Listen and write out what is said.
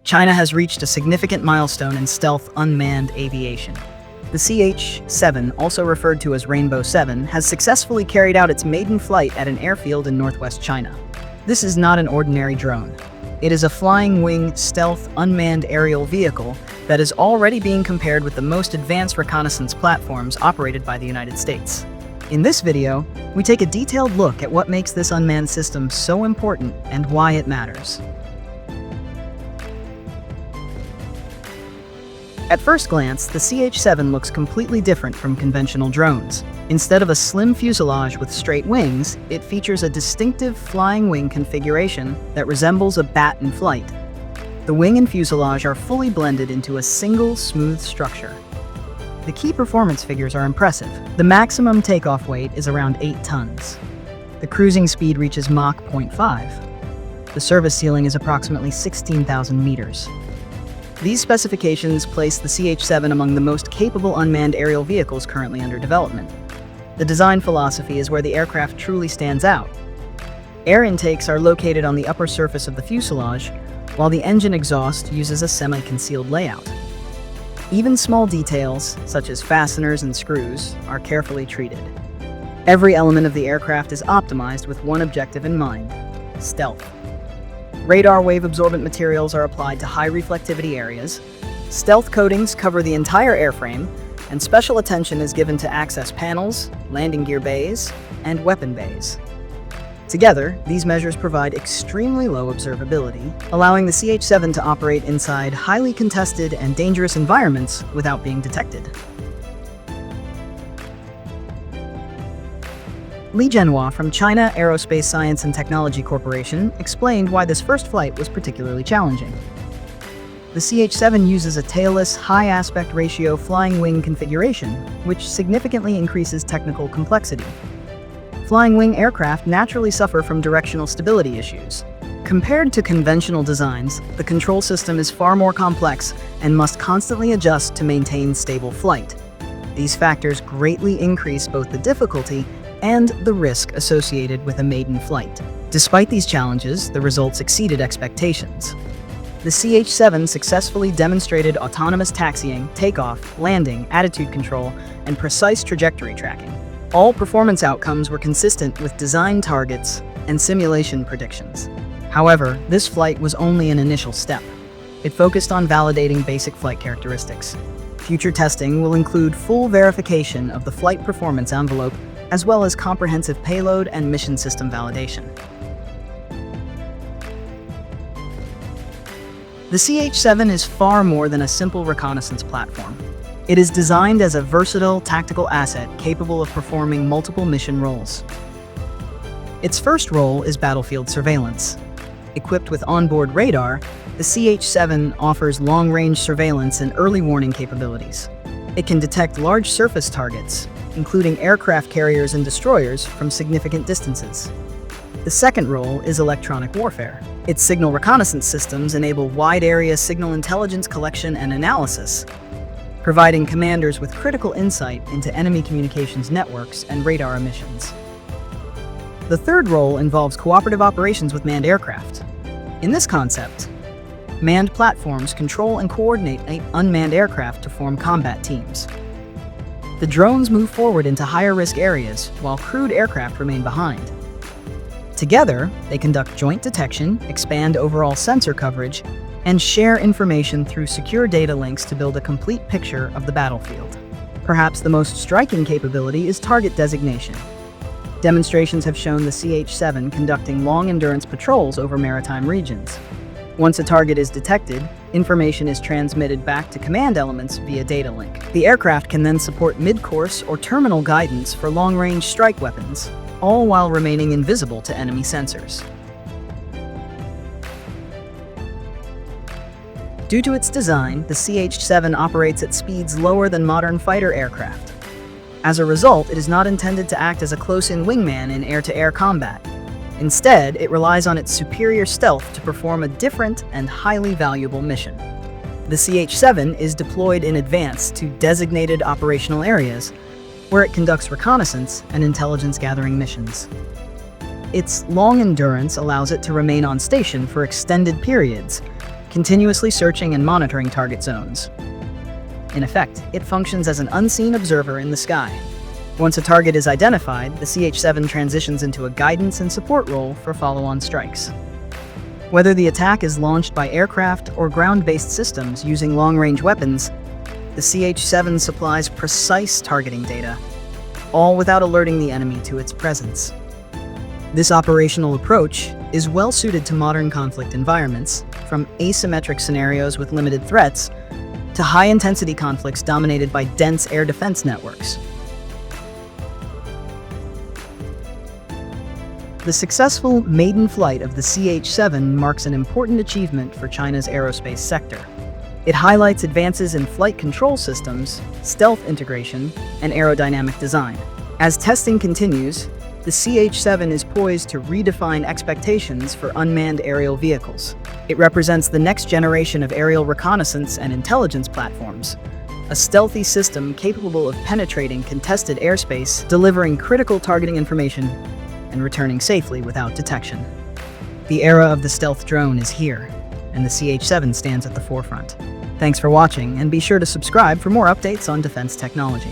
China has reached a significant milestone in stealth unmanned aviation. The CH-7, also referred to as Rainbow 7, has successfully carried out its maiden flight at an airfield in northwest China. This is not an ordinary drone. It is a flying-wing, stealth, unmanned aerial vehicle that is already being compared with the most advanced reconnaissance platforms operated by the United States. In this video, we take a detailed look at what makes this unmanned system so important and why it matters. At first glance, the CH-7 looks completely different from conventional drones. Instead of a slim fuselage with straight wings, it features a distinctive flying wing configuration that resembles a bat in flight. The wing and fuselage are fully blended into a single, smooth structure. The key performance figures are impressive. The maximum takeoff weight is around 8 tons. The cruising speed reaches Mach 0.5. The service ceiling is approximately 16,000 meters. These specifications place the CH-7 among the most capable unmanned aerial vehicles currently under development. The design philosophy is where the aircraft truly stands out. Air intakes are located on the upper surface of the fuselage, while the engine exhaust uses a semi-concealed layout. Even small details, such as fasteners and screws, are carefully treated. Every element of the aircraft is optimized with one objective in mind: stealth. Radar wave-absorbent materials are applied to high reflectivity areas. Stealth coatings cover the entire airframe, and special attention is given to access panels, landing gear bays, and weapon bays. Together, these measures provide extremely low observability, allowing the CH-7 to operate inside highly contested and dangerous environments without being detected. Li Jianhua from China Aerospace Science and Technology Corporation explained why this first flight was particularly challenging. The CH-7 uses a tailless, high aspect ratio flying wing configuration, which significantly increases technical complexity. Flying wing aircraft naturally suffer from directional stability issues. Compared to conventional designs, the control system is far more complex and must constantly adjust to maintain stable flight. These factors greatly increase both the difficulty and the risk associated with a maiden flight. Despite these challenges, the results exceeded expectations. The CH-7 successfully demonstrated autonomous taxiing, takeoff, landing, attitude control, and precise trajectory tracking. All performance outcomes were consistent with design targets and simulation predictions. However, this flight was only an initial step. It focused on validating basic flight characteristics. Future testing will include full verification of the flight performance envelope, as well as comprehensive payload and mission system validation. The CH-7 is far more than a simple reconnaissance platform. It is designed as a versatile tactical asset capable of performing multiple mission roles. Its first role is battlefield surveillance. Equipped with onboard radar, the CH-7 offers long-range surveillance and early warning capabilities. It can detect large surface targets, including aircraft carriers and destroyers, from significant distances. The second role is electronic warfare. Its signal reconnaissance systems enable wide-area signal intelligence collection and analysis, providing commanders with critical insight into enemy communications networks and radar emissions. The third role involves cooperative operations with manned aircraft. In this concept, manned platforms control and coordinate unmanned aircraft to form combat teams. The drones move forward into higher-risk areas, while crewed aircraft remain behind. Together, they conduct joint detection, expand overall sensor coverage, and share information through secure data links to build a complete picture of the battlefield. Perhaps the most striking capability is target designation. Demonstrations have shown the CH-7 conducting long-endurance patrols over maritime regions. Once a target is detected, information is transmitted back to command elements via data link. The aircraft can then support mid-course or terminal guidance for long-range strike weapons, all while remaining invisible to enemy sensors. Due to its design, the CH-7 operates at speeds lower than modern fighter aircraft. As a result, it is not intended to act as a close-in wingman in air-to-air combat. Instead, it relies on its superior stealth to perform a different and highly valuable mission. The CH-7 is deployed in advance to designated operational areas, where it conducts reconnaissance and intelligence-gathering missions. Its long endurance allows it to remain on station for extended periods, continuously searching and monitoring target zones. In effect, it functions as an unseen observer in the sky. Once a target is identified, the CH-7 transitions into a guidance and support role for follow-on strikes. Whether the attack is launched by aircraft or ground-based systems using long-range weapons, the CH-7 supplies precise targeting data, all without alerting the enemy to its presence. This operational approach is well suited to modern conflict environments, from asymmetric scenarios with limited threats to high-intensity conflicts dominated by dense air defense networks. The successful maiden flight of the CH-7 marks an important achievement for China's aerospace sector. It highlights advances in flight control systems, stealth integration, and aerodynamic design. As testing continues, the CH-7 is poised to redefine expectations for unmanned aerial vehicles. It represents the next generation of aerial reconnaissance and intelligence platforms, a stealthy system capable of penetrating contested airspace, delivering critical targeting information, and returning safely without detection. The era of the stealth drone is here, and the CH-7 stands at the forefront. Thanks for watching, and be sure to subscribe for more updates on defense technology.